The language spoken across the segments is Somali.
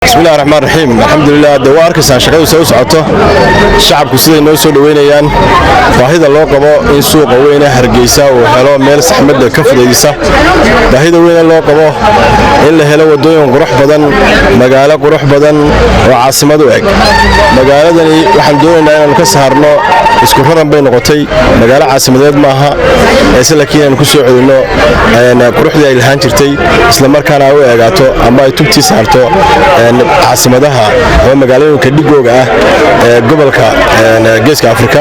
بسم الله الرحمن الرحيم الحمد لله دوار كسان شقadu soo socoto shacabku siday noo soo dhaweynayaan baahida loo qabo in suuqa weyn ee Hargeysa uu helo meel saxmad ka fududeysa baahida weyn loo qabo in la helo wadooyin qurux badan magaalo qurux badan oo caasimad u eg magaaladani waxaan doonaynaa inaan ka saarno isku raran bay noqotay magaalo caasimadeed maaha ee laakiin aan ku soo celino quruxda ay lahaan jirtay isla markaana ay u eegaato ama ay tubti saarto caasimadaha oo magaalooyinka dhigooga ah ee gobolka Geeska Afrika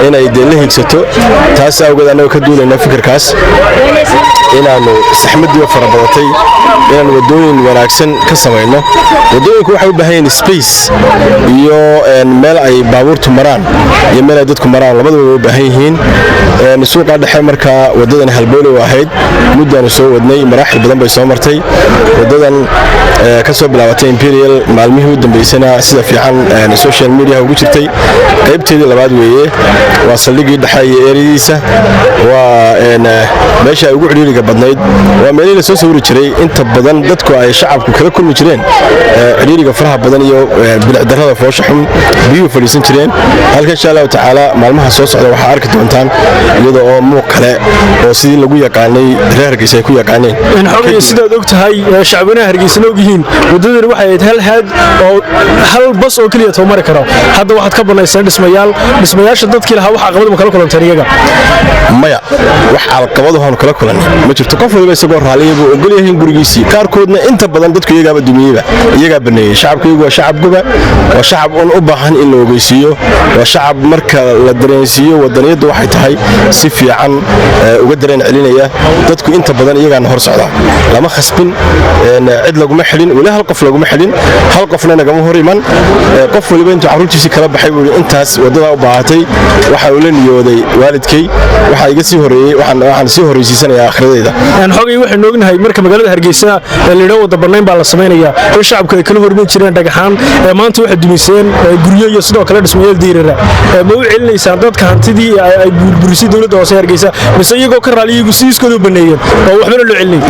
inay la higsato taas awgeed anaga ka duulayna fikirkaas inaanu saxmadii farabadatay inaan wadooyin wanaagsan ka sameeyno wadooyinku waxay u baahan yihiin space iyo meel ay baabuurtu maraan iyo meel ay dadku maraan labadaba u baahan yihiin suuqa dhexe marka wadadan halboole ahayd muddan soo wadnay maraaxil badan bay soo martay wadadan ka soo bilaabatay Imperial maalmihii u dambeysana sida fiican social media ugu jirtay qaybteedii labaad weeye waa saldhigii dhexe ee eeridiisa waa meesha ugu xiriiriga badnayd waa meelihii la soo sawiri jiray inta badan dadku ay shacabku kala kulmi jireen xiriiriga faraha badan iyo bilic darrada foosha xun biyo fadhiisan jireen halka insha Allah taala maalmaha soo socda waxa arki doontaan iyadoo oo muuq kale oo sidii lagu yaqaanay reer Hargeysa ay ku yaqaaneen in xoogay sidaad ogtahay shacabweynaha Hargeysa og yihiin wadadani waxay hal haad oo hal bas oo kaliya toomari karo hadda waxaad ka banaysay dhismayaasha dadkii lahaa waxa caqabad ma kala kulanteen iyaga maya wax caqabad oo kala kulan ma jirto qof waliba isagoo raaliyeebo ogol yahay gurigiisii qaarkoodna inta badan dadku iyaga dumiyayba iyaga baneeyay shacabku waa shacabkuba waa shacab u baahan in la ogeysiyo waa shacab marka la dareensiyo wadaniyadu waxay tahay si fiican uga dareen celinaya dadku inta badan iyaga hor socda lama khasbin cid lagu ma xilin wala hal qof lagu ma xilin hal qofna naga hor iman qof waliba inta caruurtiisa kala baxay intaas wadada u baahatay waxa uu la niyooday waalidkay waxa iga sii horeeyay waxaan sii horeysiisanayaa akhrideeda xogay waxaan ognahay marka magaalada Hargeysa leedo wada barnaamij baa la sameeyaa in shacabku ay kala hormayn jireen dhagaxaan maanta waxa dumiseen guryo iyo sidoo kale dhismayaal diirara ma u celinaysan dadka hantidii ay burburisay dawladda hoose Hargeysa mise iyagoo ka raaliyigu si iskoodu baneeyeen oo waxba loo celinay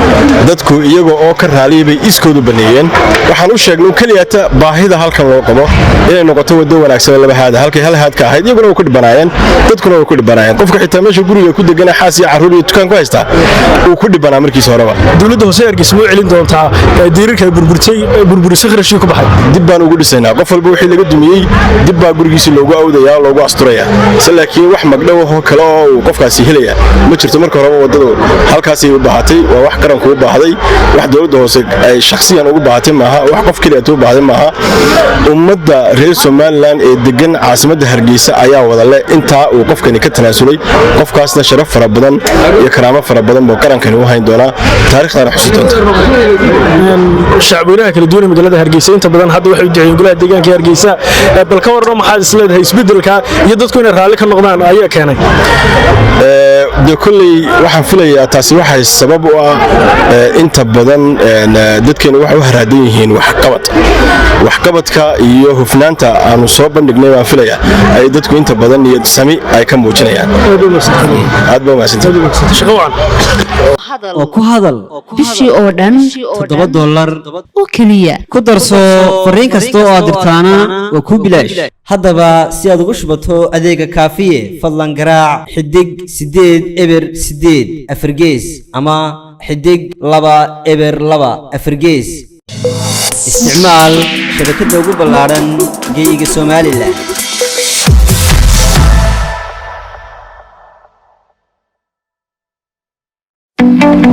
dadku iyagoo oo ka raaliyay iskoodu baneeyeen waxaan u sheegnay kaliya baahida halkan loo qabo inay noqoto wado wanaagsan laba haad halkay hal haad ka ahayd iyaguna ku dhibanaayeen dadkuna ku dhibanaayeen qofka xitaa meesha guriga ku degan xaas iyo caruur iyo dukaan ku haysta uu ku dhibanaa markiis horeba dawladda hoose Hargeysa ma celin doontaa diirarka burburisay qarashii ku baxay dib baan ugu dhisaynaa qof walba wixii laga dumiyay dib baa gurigiisa loogu awdayaa loogu asturayaa laakiin wax magdhow oo kale oo qofkaasi helaya ma jirto marka horeba wadadu halkaas ay u baahatay waa wax qaranku u baahday wax dawladda hoose ay shakhsiyan ugu baahatay maaha wax qof kaliya u baahday maaha ummadda reer Somaliland ee degan caasimadda Hargeysa ayaa wada leh inta uu qofkani ka tanaasulay qofkaasna sharaf fara badan iyo karaamo fara badan oo qarankani u hayn doona taariikhda xusi doonta shacabweynaha kala duwan magaalada Hargeysa inta badan hadda waxay u duceeyeen golaha deegaanka Hargeysa bal ka warno maxaa isleedahay isbedelka iyo dadku inay raali ka noqdaan ayaa keenay kulli waxaan filayaa taasi waxay sabab u ah inta badan dadkeena waxay u haraadan yihiin waxqabadka iyo hufnaanta aanu soo bandhignay waan filayaa ay dadku inta badan niyad sami ay ka muujinayaan aad baa oo ku hadal bishii oo dhan $7 oo kaliya ku darso fariin kasta oo aad dirtaana waa ku bilaash haddaba si aad ugu shubato adeega kaafiye fadlan garaac xidig 8 eber 8 afargees ama xidig 2 eber 2 afargees isticmaal shabakada ugu ballaaran geeyiga Soomaaliland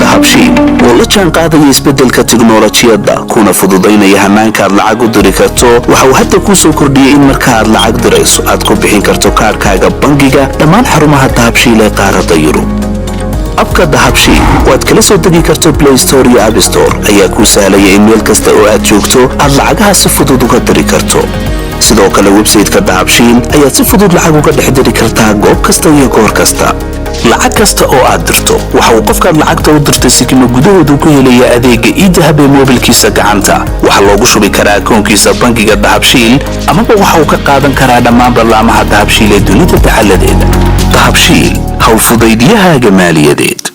dahabshiil oo la jaan qaadaya isbedelka tiknoolajiyadda kuna fududaynaya hanaanka aad lacag u diri karto waxa uu hadda kuu soo kordhiyey in marka aad lacag dirayso aad ku bixin karto kaarkaaga bangiga dhammaan xarumaha dahabshiil ee qaaradda Yurub abka dahabshiil oo aad kala soo degi karto Play Store iyo App Store ayaa kuu sahlaya in meel kasta oo aad joogto aad lacagaha si fudud uga diri karto sidoo kale website-ka dahabshiil ayaad si fudud lacag uga dhex diri kartaa goob kasta iyo goor kasta lacag kasta oo aad dirto waxa uu qofka lacagta u dirtay sikimo gudahooda ku helaya adeega e-dahab ee mobilkiisa gacanta waxa loogu shubi karaa akoonkiisa bangiga dahabshiil ama waxa uu ka qaadan karaa dhammaan barnaamijyada dahabshiil ee dunida taxalladeeda dahabshiil hawl fudaydiyahaaga maaliyadeed